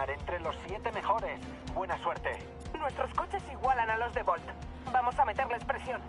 terminar entre los 7 mejores. Buena suerte. Nuestros coches igualan a los de Bolt. Vamos a meterles presión.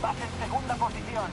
Vas en segunda posición.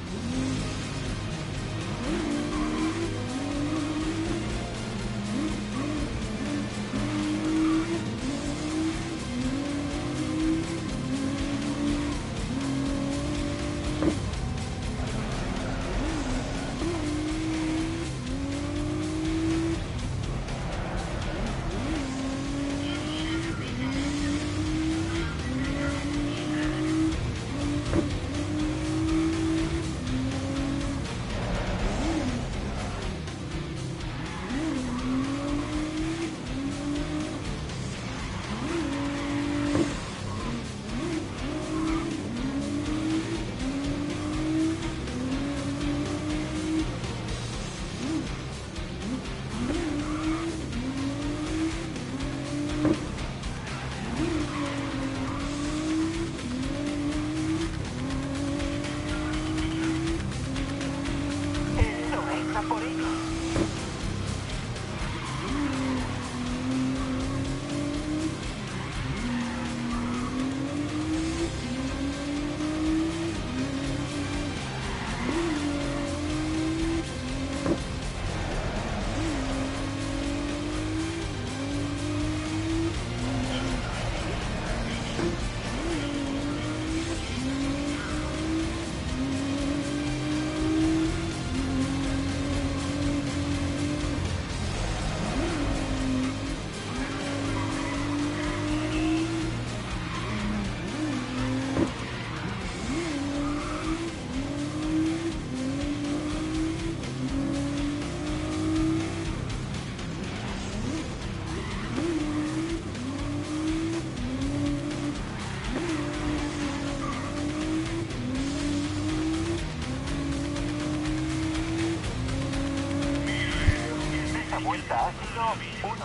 Vuelta ha sido 1,8.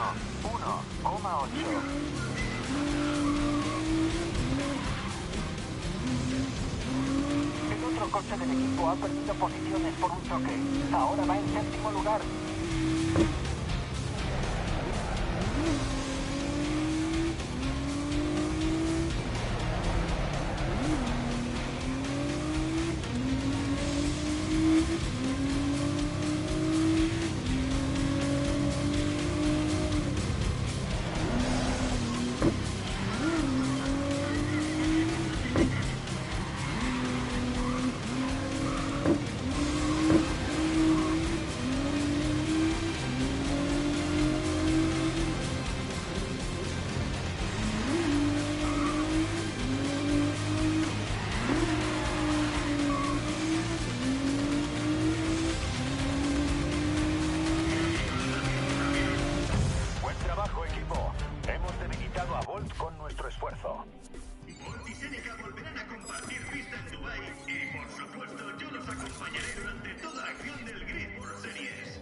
El otro coche del equipo ha perdido posiciones por un choque. Ahora va en séptimo lugar. acompañaré durante toda la acción del Grid World Series.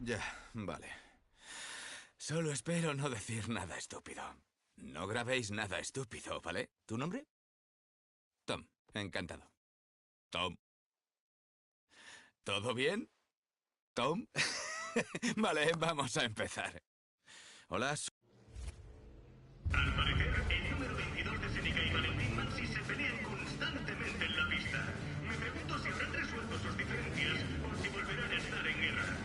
Ya, vale. Solo espero no decir nada estúpido. No grabéis nada estúpido, ¿vale? ¿Tu nombre? Tom. Encantado. Tom. ¿Todo bien? Tom. Vale, vamos a empezar. Hola. Al parecer, el número 22 de Seneca y Valentín Mansi se pelean constantemente en la pista. Me pregunto si habrán resuelto sus diferencias o si volverán a estar en guerra.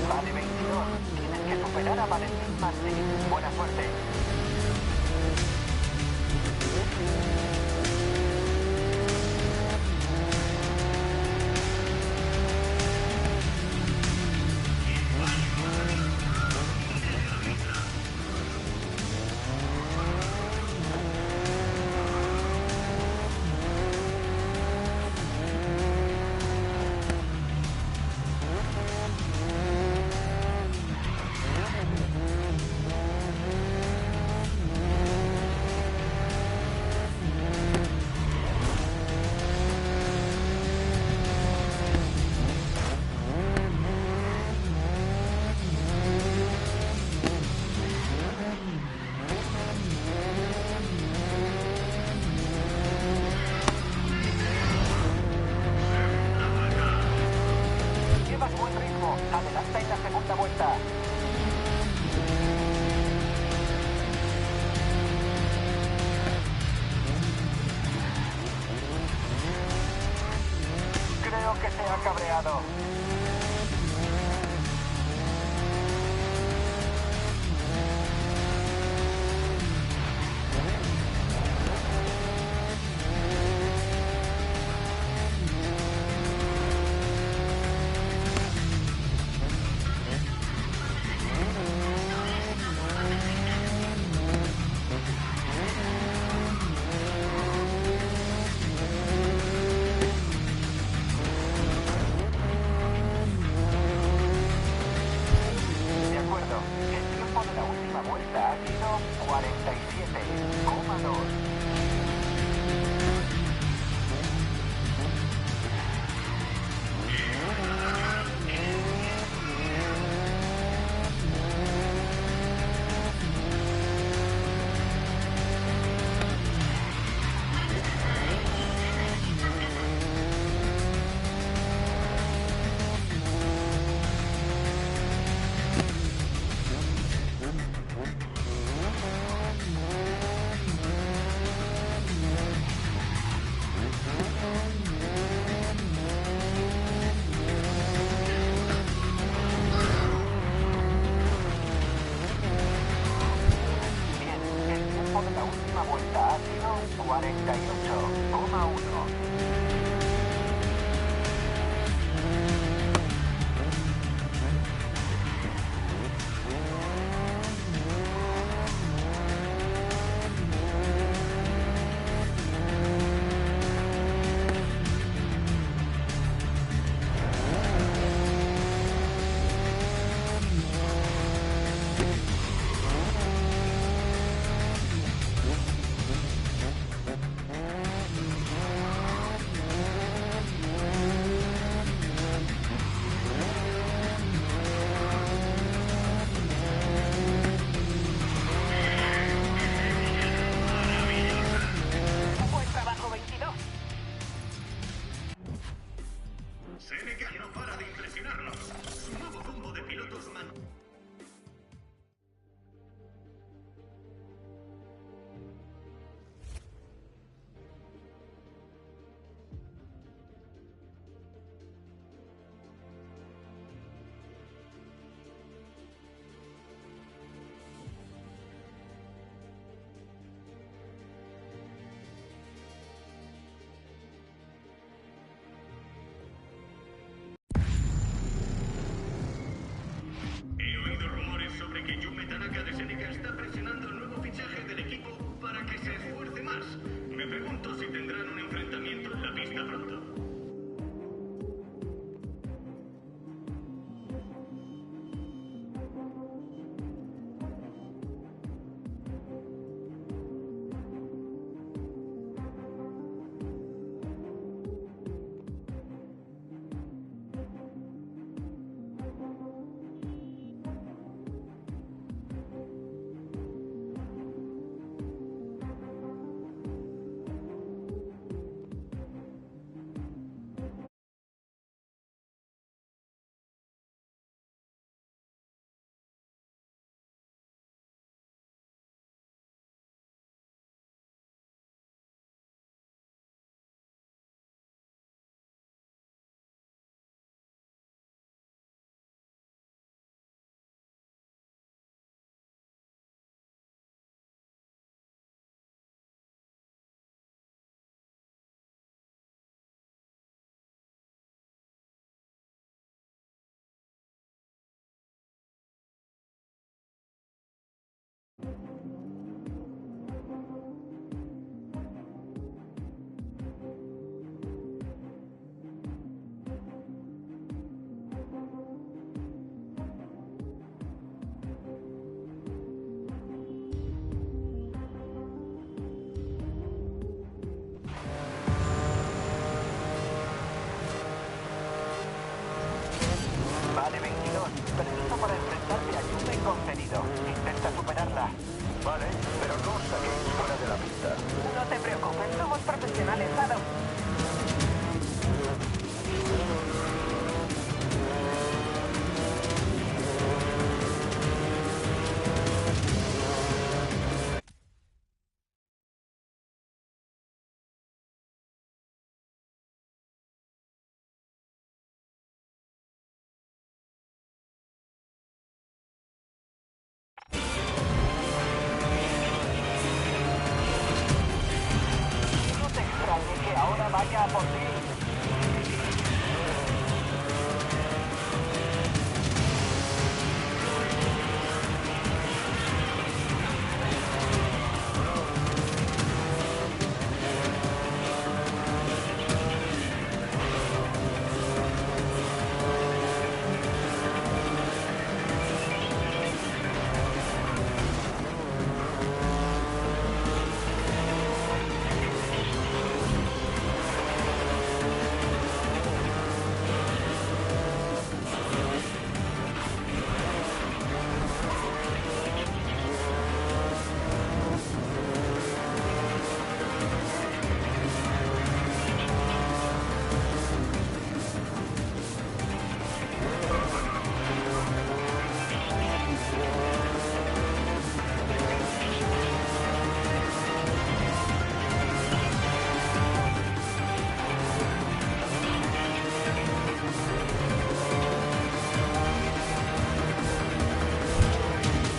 Vale, 22. Tienes que superar a Valentín Mansi. Buena suerte. Llevas buen ritmo. Adelanta en la segunda vuelta. Creo que se ha cabreado. De acuerdo. El tiempo de la última vuelta ha sido 47,2. Bien, el tiempo de la última vuelta ha sido 48,1. Yume Tanaka de Seneca está presionando al nuevo fichaje del equipo para que se esfuerce más. Me pregunto si tendrán un enfrentamiento en la pista pronto. Vale, 22. Preciso para enfrentarte a Yume concedido. Intenta superarla. Vale, pero no os saquéis fuera de la pista. No te preocupes, somos profesionales, Adam. No te extrañe que ahora vaya a por ti.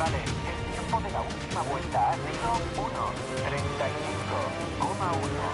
Vale, el tiempo de la última vuelta ha sido 1:35,1.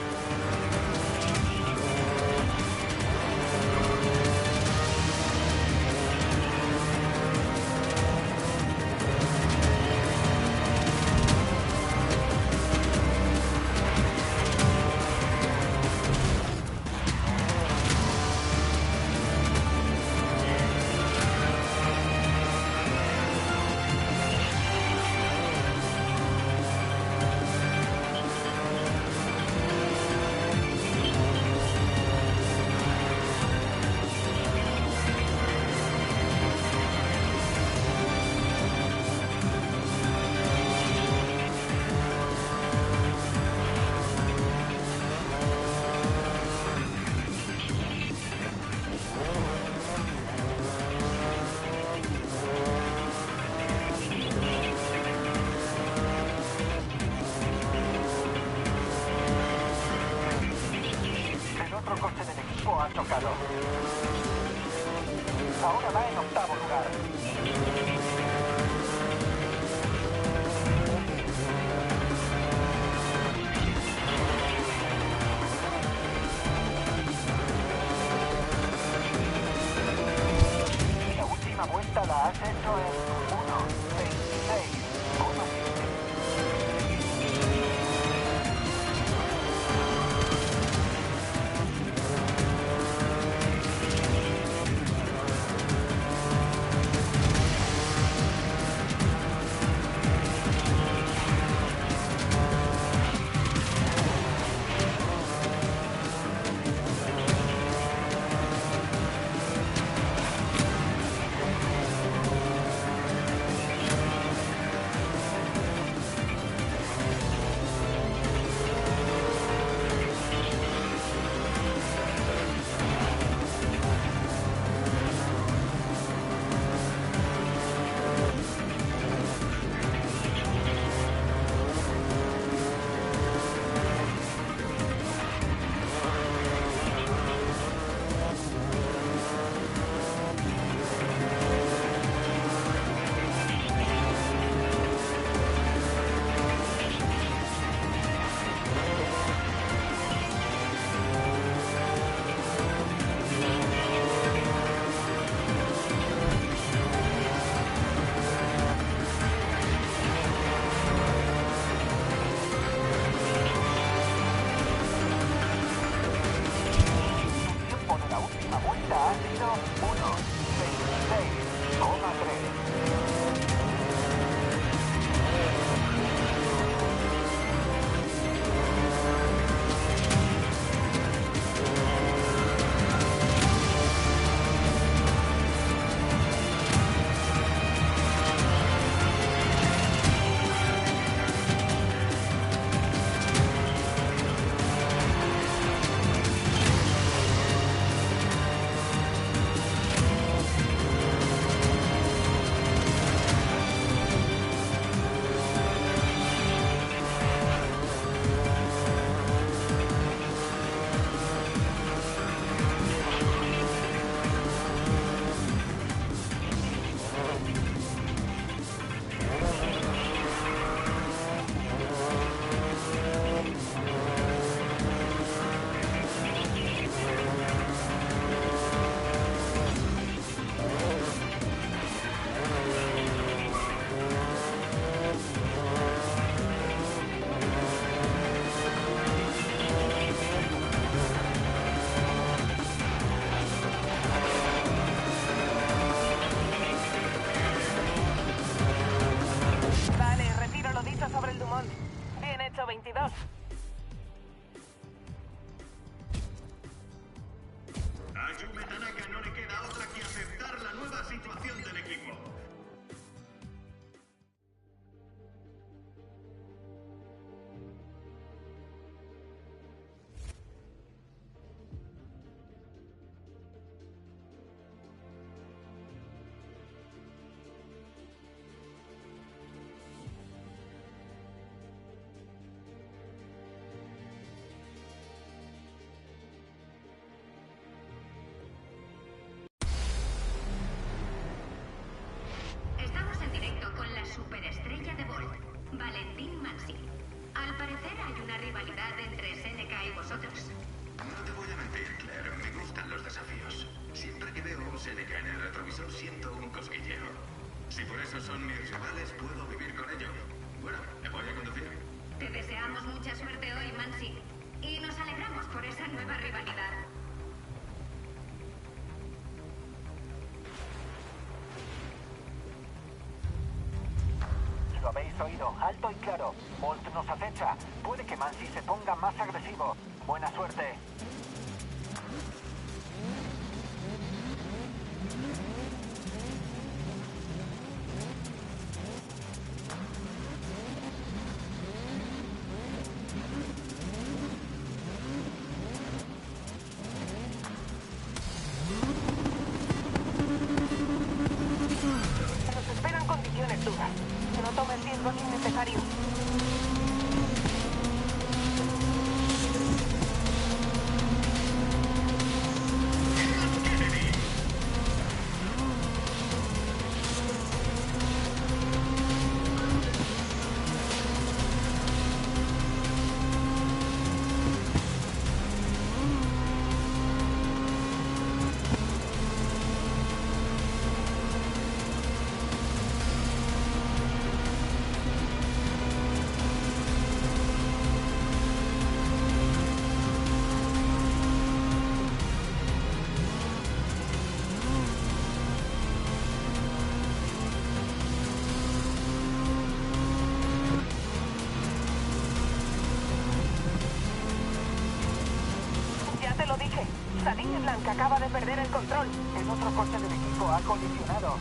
El otro coche del equipo ha chocado. Ahora va en octavo lugar. La última vuelta la has hecho en 1:21. 22. A Yume Tanaka no le queda otra que aceptar la nueva situación del equipo. Estamos en directo con la superestrella de Volt, Valentín Mansi. Al parecer hay una rivalidad entre Seneca y vosotros. No te voy a mentir, Claire, me gustan los desafíos. Siempre que veo un Seneca en el retrovisor siento un cosquilleo. Si por eso son mis rivales, puedo vivir con ello. Bueno, ¿me voy a conducir? Te deseamos mucha suerte hoy, Mansi. Y nos alegramos por esa nueva rivalidad. Lo habéis oído, alto y claro. Bolt nos acecha. Puede que Mansi se ponga más agresivo. Buena suerte. Nos esperan condiciones duras. No tomes riesgos innecesarios. Ya te lo dije. Sadie Blanc acaba de perder el control. El otro coche del equipo ha colisionado.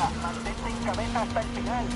pista. Mantente en cabeza hasta el final.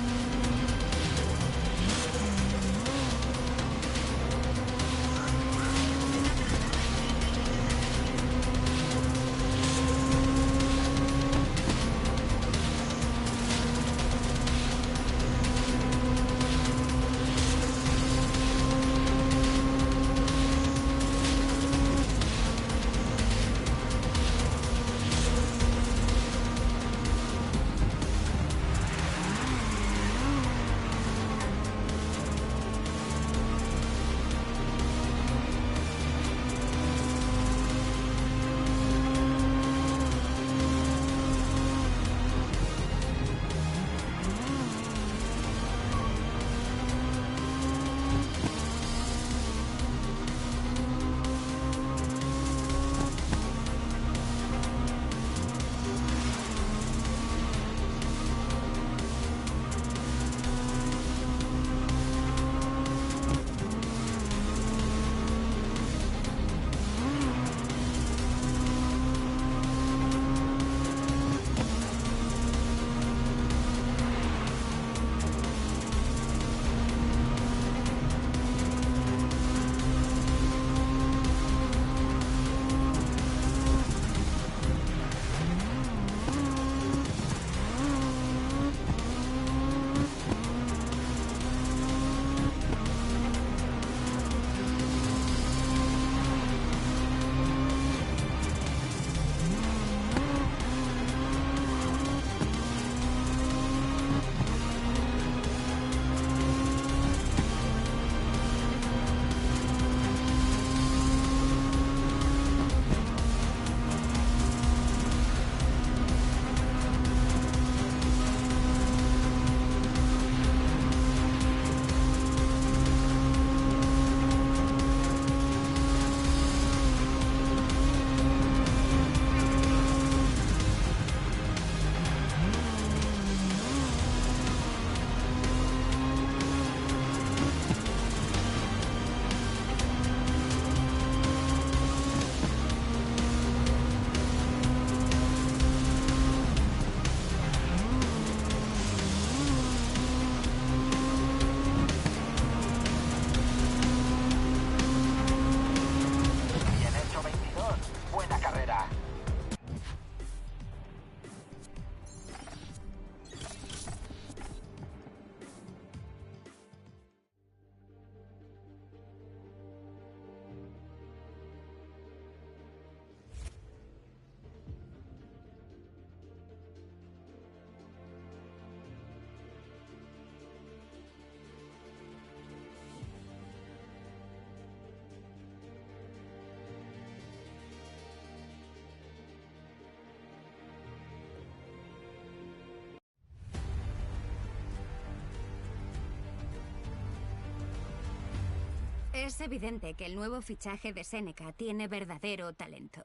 Es evidente que el nuevo fichaje de Seneca tiene verdadero talento.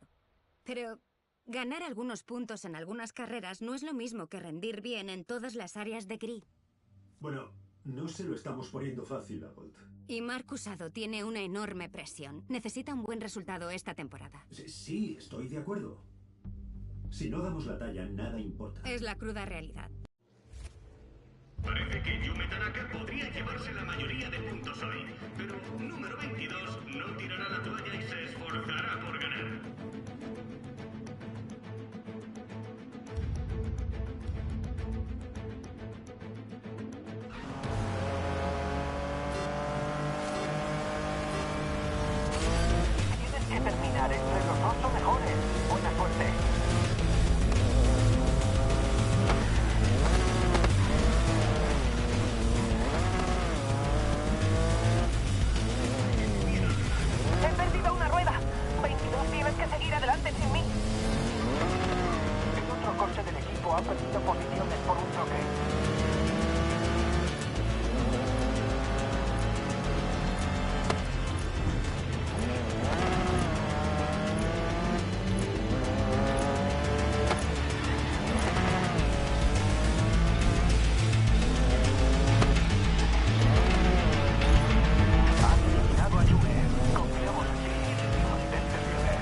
Pero ganar algunos puntos en algunas carreras no es lo mismo que rendir bien en todas las áreas de grid. Bueno, no se lo estamos poniendo fácil a Bolt. Y Mark Usado tiene una enorme presión. Necesita un buen resultado esta temporada. Sí, estoy de acuerdo. Si no damos la talla, nada importa. Es la cruda realidad. Parece que Yume Tanaka podría llevarse la mayoría de puntos hoy, pero número 22 no tirará la toalla y se esforzará por ganar. Tienes que terminar entre los 8 mejores. Buena suerte. He perdido una rueda. 22, tienes que seguir adelante sin mí. El otro coche del equipo ha perdido posiciones por un choque. Has eliminado a Yume. Confiamos en ti. Mantente firme.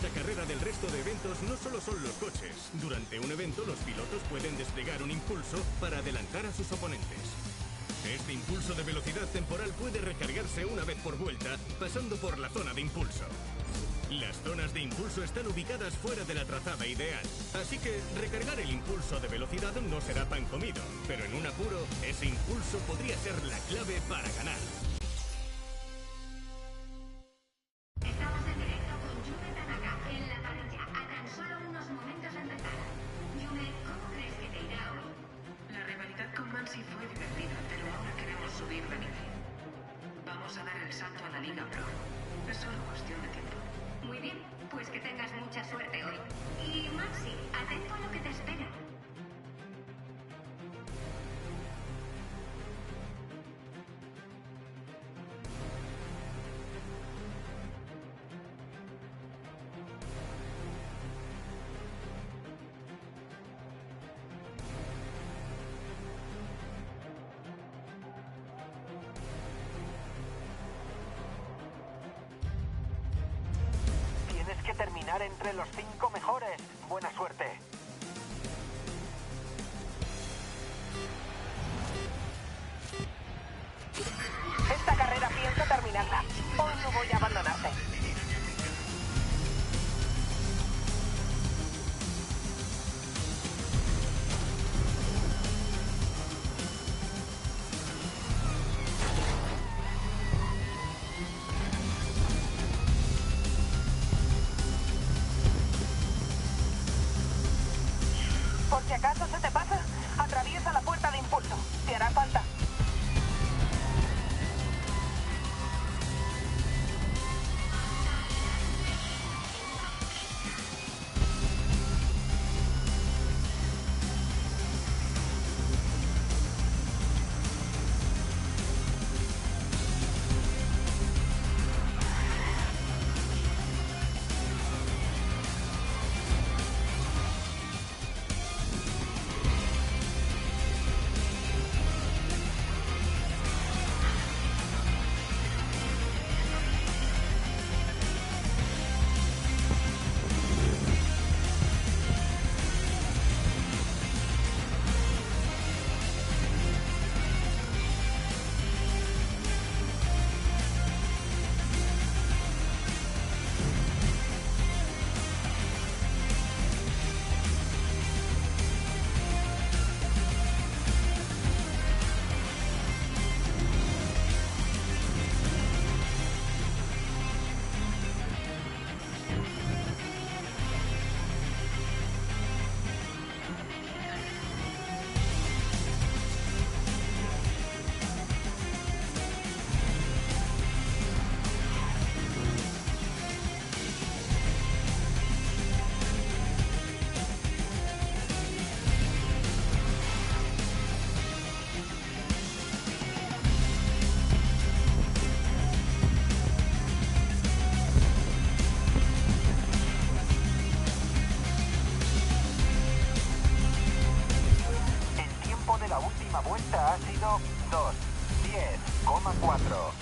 esta carrera del resto de eventos no solo son los coches. Durante un evento, los pilotos pueden desplegar un impulso para adelantar a sus oponentes. Este impulso de velocidad temporal puede recargarse una vez por vuelta, pasando por la zona de impulso. Las zonas de impulso están ubicadas fuera de la trazada ideal, así que recargar el impulso de velocidad no será pan comido, pero en un apuro, ese impulso podría ser la clave para ganar. Estamos en directo con Yume Tanaka en la parrilla, a tan solo unos momentos de empezar. Yume, ¿cómo crees que te irá hoy? La rivalidad con Mansi fue divertida, pero ahora queremos subir de nivel. Vamos a dar el salto a la Liga Pro. Es solo cuestión de tiempo. Muy bien, pues que tengas mucha suerte hoy. Y Maxi, atento a lo que te espera. Tienes que terminar entre los 5 mejores. Buena suerte. Esta carrera pienso terminarla. Hoy no voy a abandonarte. Por si acaso se te pasa, atraviesa la puerta de impulso. Te hará falta. vuelta ha sido 2:10,4.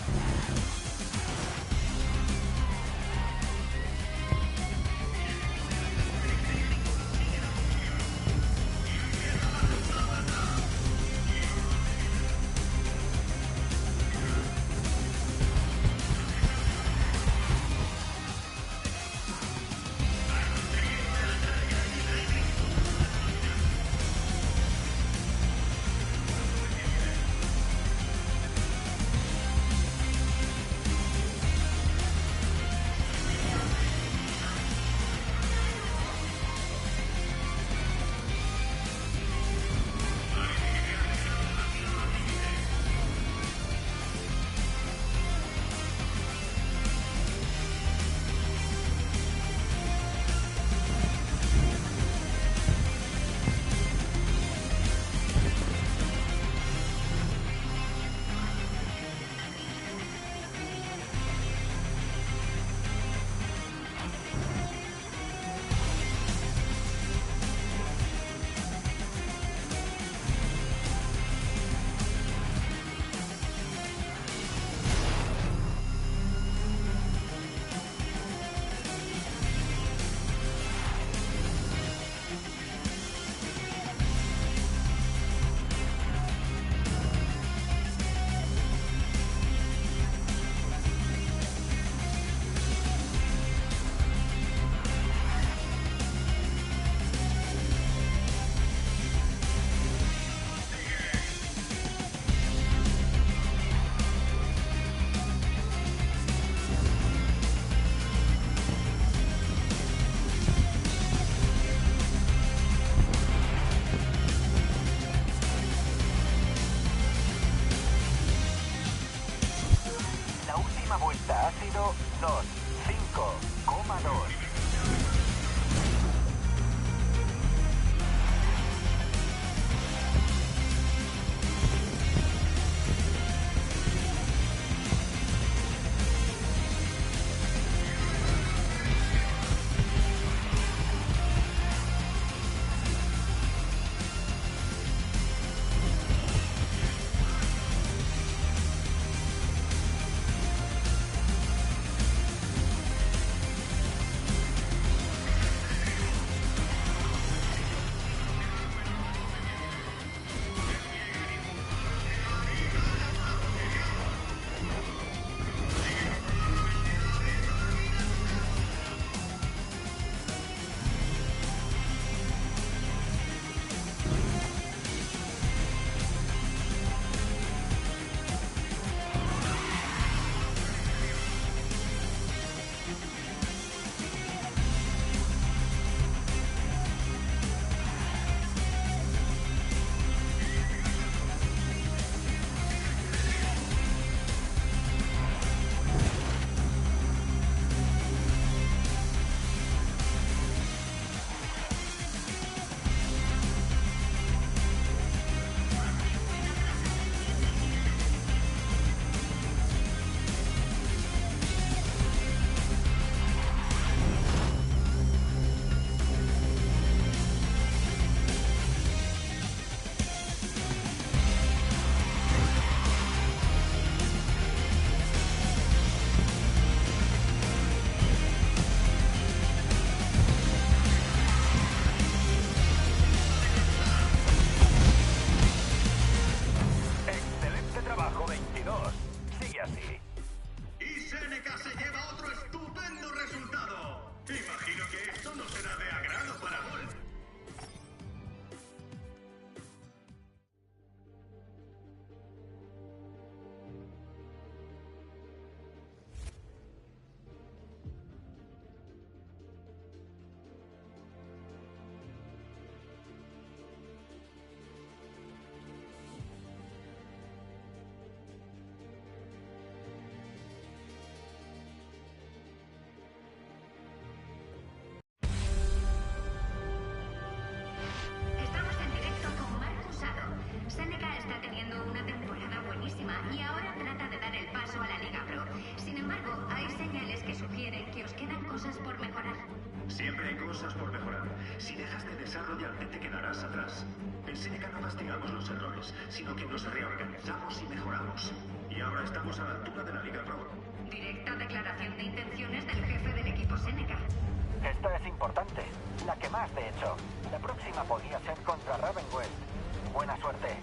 Siempre hay cosas por mejorar. Si dejas de desarrollarte, te quedarás atrás. En Seneca no castigamos los errores, sino que nos reorganizamos y mejoramos. Y ahora estamos a la altura de la Liga Pro. Directa declaración de intenciones del jefe del equipo Seneca. Esta es importante. La que más, de hecho. La próxima podría ser contra Ravenwest. Buena suerte.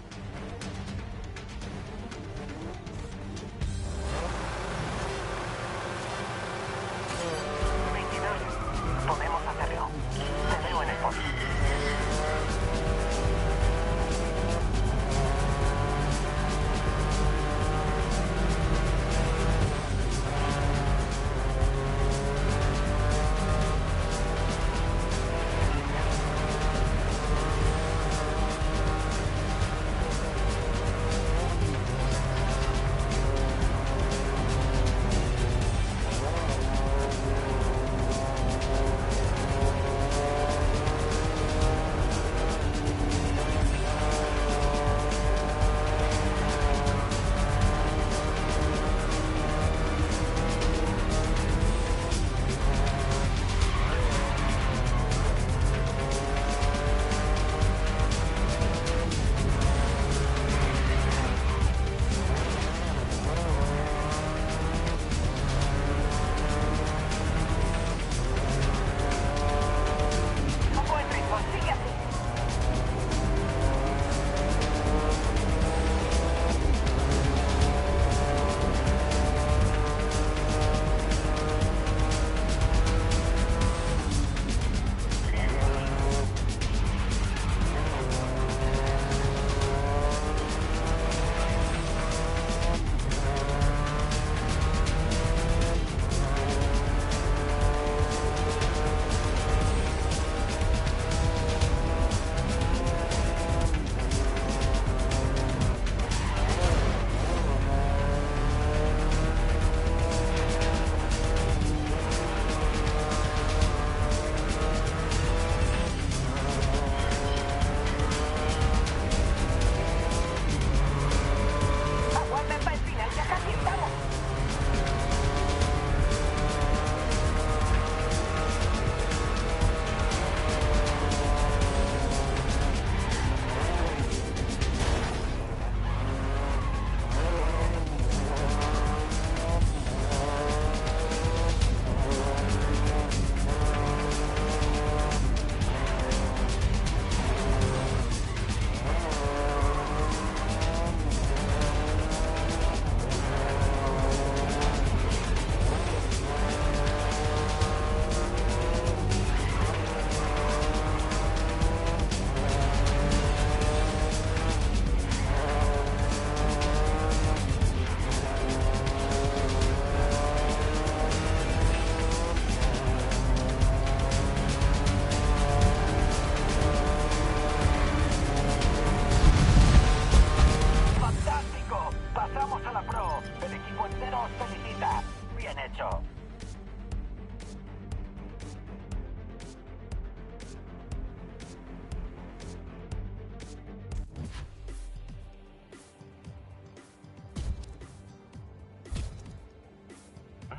Podemos hacerlo. Te veo en el podio.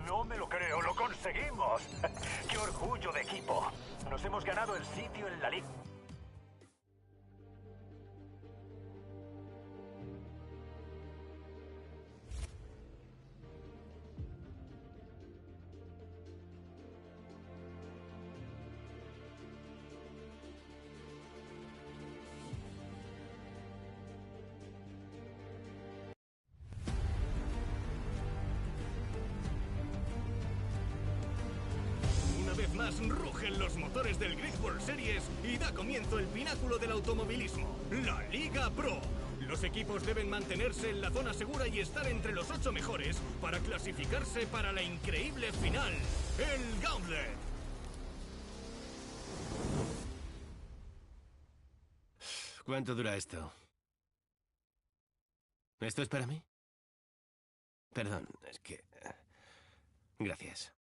No me lo creo, lo conseguimos. ¡Qué orgullo de equipo! Nos hemos ganado el sitio en la liga. Más rugen los motores del Grid World Series y da comienzo el pináculo del automovilismo, la Liga Pro. Los equipos deben mantenerse en la zona segura y estar entre los 8 mejores para clasificarse para la increíble final, el Gauntlet. ¿Cuánto dura esto? ¿Esto es para mí? Perdón, es que... Gracias.